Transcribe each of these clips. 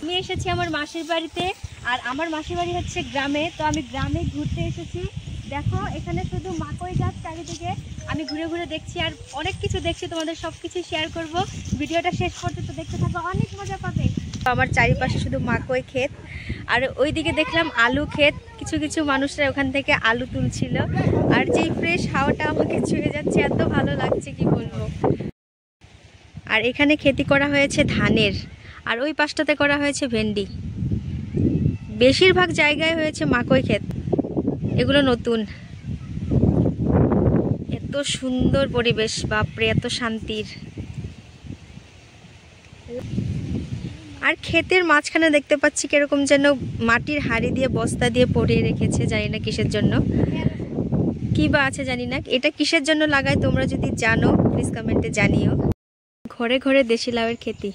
আমি এসেছি আমার মাসির বাড়িতে, আর আমার মাসির বাড়ি হচ্ছে গ্রামে। তো আমি গ্রামে ঘুরতে এসেছি। দেখো এখানে শুধু মাকই গাছ চারিদিকে। আমি ঘুরে ঘুরে দেখছি আর অনেক কিছু দেখছি, তোমাদের সব কিছু শেয়ার করব। ভিডিওটা শেষ করতে তো দেখতে থাকো, অনেক মজা পাবে। আমার চারিপাশে শুধু মাকই ক্ষেত, আর ওইদিকে দেখলাম আলু ক্ষেত। কিছু কিছু মানুষরা ওখান থেকে আলু তুলছিল, আর যেই ফ্রেশ হাওয়াটা আমাকে ছুঁয়ে যাচ্ছে, এত ভালো লাগছে কি বলবো। আর এখানে খেতি করা হয়েছে ধানের, আর ওই পাশটাতে করা হয়েছে ভেন্ডি। বেশিরভাগ জায়গায় হয়েছে মাকই ক্ষেত। এগুলো নতুন। এত সুন্দর পরিবেশ, বাপরে এত শান্তির। আর ক্ষেতের মাঝখানে দেখতে পাচ্ছি কিরকম যেন মাটির হাড়ি দিয়ে বস্তা দিয়ে পরিয়ে রেখেছে, জানি না কিসের জন্য, কি বা আছে জানি না। এটা কিসের জন্য লাগায় তোমরা যদি জানো প্লিজ কমেন্টে জানিও। ঘরে ঘরে দেশি লাউয়ের খেতি,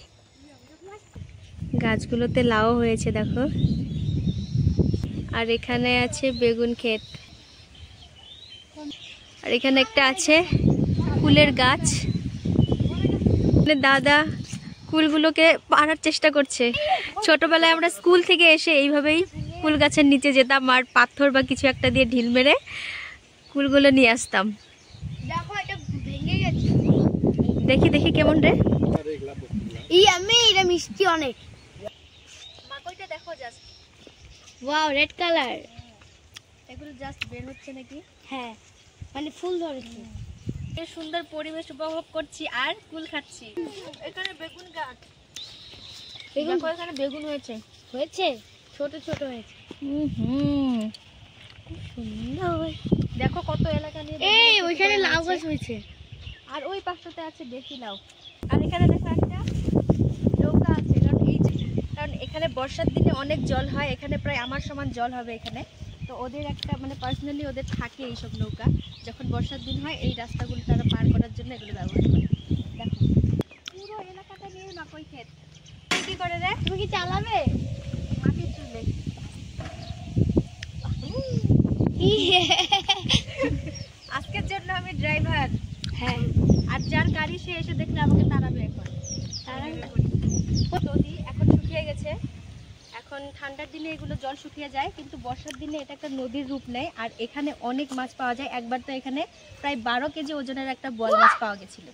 গাছগুলোতে লাউ হয়েছে দেখো। আর এখানে আছে বেগুন ক্ষেত, আর এখানে একটা আছে কুলের গাছ। দাদা কুলগুলোকে পাড়ার চেষ্টা করছে। ছোটবেলায় আমরা স্কুল থেকে এসে এইভাবেই কুল গাছের নিচে যেতাম, আর পাথর বা কিছু একটা দিয়ে ঢিল মেরে কুলগুলো নিয়ে আসতাম। দেখি দেখি কেমন রে। এটা মিষ্টি অনেক। মাকইটা দেখো জাস্ট, ওয়াও রেড কালার। এগুলো জাস্ট বের হচ্ছে নাকি? হ্যাঁ মানে ফুল ধরেছে। এই সুন্দর পরিবেশ উপভোগ করছি আর কুল খাচ্ছি। এখানে বেগুন গাছ, দেখো এখানে বেগুন হয়েছে ছোট ছোট হয়েছে। সুন্দর। দেখো কত এলাকা নিয়ে এই ওইখানে লাউ গাছ হয়েছে, আর ওই পাশটাতে আছে দেশি লাউ। আর এখানে দেখো একটা নৌকা আছে, কারণ এখানে বর্ষার দিনে অনেক জল হয়। এখানে প্রায় আমার সমান জল হবে এখানে। তো ওদের একটা মানে পার্সোনালি ওদের থাকে এইসব নৌকা। যখন বর্ষার দিন হয় এই রাস্তাগুলো তারা পার করার জন্য এগুলো ব্যবহার করে। দেখো পুরো এলাকাটা নিয়ে মাকই ক্ষেত। কি করে রে, তুমি কি চালাবে? মাটির চুলে। আজকের জন্য আমি ড্রাইভার। হ্যাঁ, আর যার গাড়ি সে এসে দেখলে আমাকে তাড়াবে। এখন নদী এখন শুকিয়ে গেছে। এখন ঠান্ডার দিনে এগুলো জল শুকিয়ে যায়, কিন্তু বর্ষার দিনে এটা একটা নদীর রূপ নেয়। আর এখানে অনেক মাছ পাওয়া যায়। একবার তো এখানে প্রায় 12 কেজি ওজনের একটা বোয়াল মাছ পাওয়া গেছিল।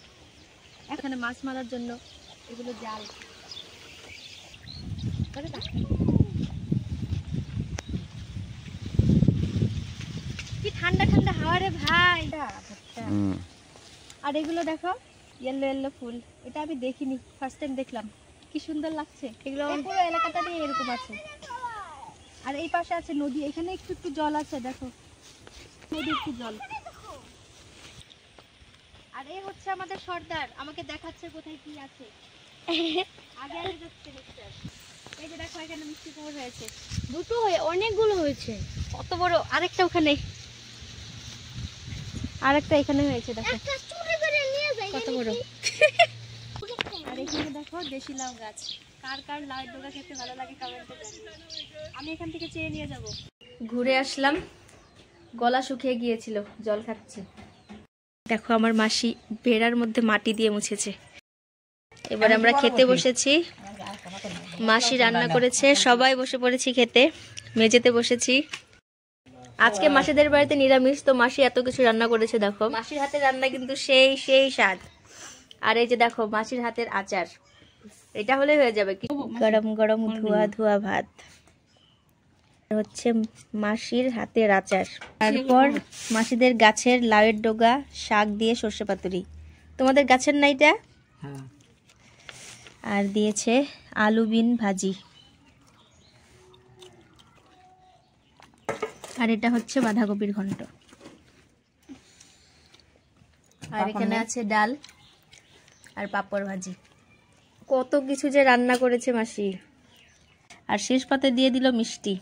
এখানে মাছ মারার জন্য এগুলো জাল। কি ঠান্ডা ঠান্ডা হাওয়া রে ভাই। আর এগুলো দেখো ইয়েলো ইয়েলো ফুল, এটা আমি দেখিনি, ফার্স্ট টাইম দেখলাম। কি সুন্দর লাগছে। এগুলো পুরো এলাকাটা দিয়ে এরকম আছে। আর এই পাশে আছে নদী, এখানে একটু একটু জল আছে দেখো, নদী একটু জল। আর এই হচ্ছে আমাদের সর্দার, আমাকে দেখাচ্ছে কোথায় কি আছে। আগে আগে যাচ্ছে মিস্টার। এই যে দেখো এখানে মিষ্টি কুমড় হয়েছে, দুটো হয়ে অনেকগুলো হয়েছে। কত বড়। আরেকটা ওখানে, আরেকটা এখানে হয়েছে দেখো কত বড়। আর এখানে দেখো দেশি লাউ গাছ। কার কার লাউয়ের ডগা খেতে ভালো লাগে কমেন্টে জানিও। আমি এখান থেকে চেয়ে নিয়ে যাব। ঘুরে আসলাম, গলা শুকিয়ে গিয়েছিল, জল খাচ্ছি। দেখো আমার মাসি বেড়ার মধ্যে মাটি দিয়ে মুছেছে। এবার আমরা খেতে বসেছি। মাসি রান্না করেছে, সবাই বসে পড়েছি খেতে। মেঝেতে বসেছি। আজকে মাসিদের বাড়িতে নিরামিষ, তো মাসি এত কিছু রান্না করেছে দেখো। মাসির হাতের রান্না কিন্তু সেই সেই স্বাদ। আর এই যে দেখো মাসির হাতের আচার, এটা হলে হয়ে যাবে। কি গরম গরম ধোয়া ধোয়া ভাত, হচ্ছে মাসির হাতের আচার। তারপর মাসিদের গাছের লাউয়ের ডগা, শাক দিয়ে সর্ষে পাতুরি। তোমাদের গাছের না এটা? আর দিয়েছে আলু বিন ভাজি। আর এটা হচ্ছে বাঁধাকপির ঘন্ট। আর এখানে আছে ডাল আর পাপড় ভাজি। কত কিছু যে রান্না করেছে মাসি। আর শেষ পাতে দিয়ে দিল মিষ্টি।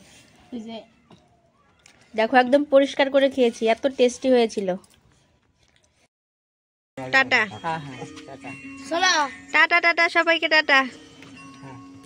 দেখো একদম পরিষ্কার করে খেয়েছি, এত টেস্টি হয়েছিল। টাটা টাটা টাটা সবাইকে টাটা।